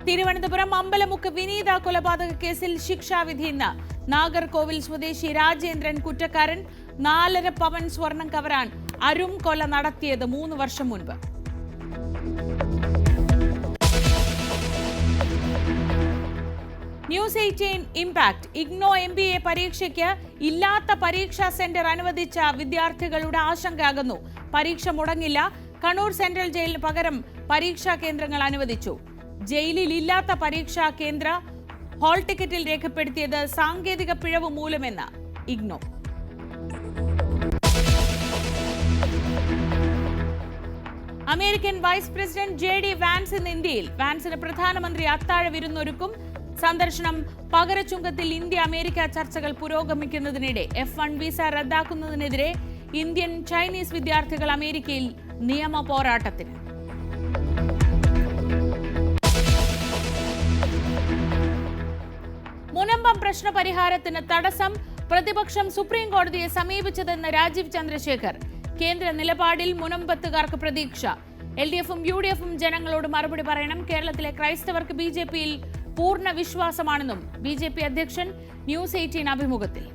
തിരുവനന്തപുരം അമ്പലമുക്ക് വിനീത കൊലപാതക കേസിൽ ശിക്ഷാവിധി ഇന്ന്. നാഗർകോവിൽ സ്വദേശി രാജേന്ദ്രൻ കുറ്റക്കാരൻ. 4.5 പവൻ സ്വർണം കവരാൻ അരും കൊല നടത്തിയത് 3 വർഷം മുൻപ്. News 18 impact. ഇഗ്നോ MBA പരീക്ഷയ്ക്ക് ഇല്ലാത്ത പരീക്ഷാ സെന്റർ അനുവദിച്ച വിദ്യാർത്ഥികളുടെ ആശങ്ക അകന്നു. പരീക്ഷ മുടങ്ങില്ല. കണ്ണൂർ സെൻട്രൽ ജയിലിന് പകരം പരീക്ഷാ കേന്ദ്രങ്ങൾ അനുവദിച്ചു. ജയിലിൽ ഇല്ലാത്ത പരീക്ഷാ കേന്ദ്ര ഹാൾ ടിക്കറ്റിൽ രേഖപ്പെടുത്തിയത് സാങ്കേതിക പിഴവ് മൂലമെന്ന് ഇഗ്നോ. American vice president JD Vance ഇന്ന് ഇന്ത്യയിൽ. വാൻസിന് പ്രധാനമന്ത്രി അത്താഴ വിരുന്നൊരുക്കും. സന്ദർശനം പകരച്ചുങ്കത്തിൽ ഇന്ത്യ അമേരിക്ക ചർച്ചകൾ പുരോഗമിക്കുന്നതിനിടെ F1 വിസ റദ്ദാക്കുന്നതിനെതിരെ ഇന്ത്യൻ ചൈനീസ് വിദ്യാർത്ഥികൾ അമേരിക്കയിൽ നിയമ പോരാട്ടത്തിന്. മുനമ്പം പ്രശ്ന പരിഹാരത്തിന് തടസ്സം. പ്രതിപക്ഷം സുപ്രീം കോടതിയെ സമീപിച്ചതെന്ന് രാജീവ് ചന്ദ്രശേഖർ. കേന്ദ്ര നിലപാടിൽ മുനമ്പത്തുകാർക്ക് പ്രതീക്ഷ. LDFും UDFും ജനങ്ങളോട് മറുപടി പറയണം. കേരളത്തിലെ ക്രൈസ്തവർക്ക് BJPയിൽ പൂർണ്ണ വിശ്വാസമാണെന്നും BJP അധ്യക്ഷൻ ന്യൂസ് 18 അഭിമുഖത്തിൽ.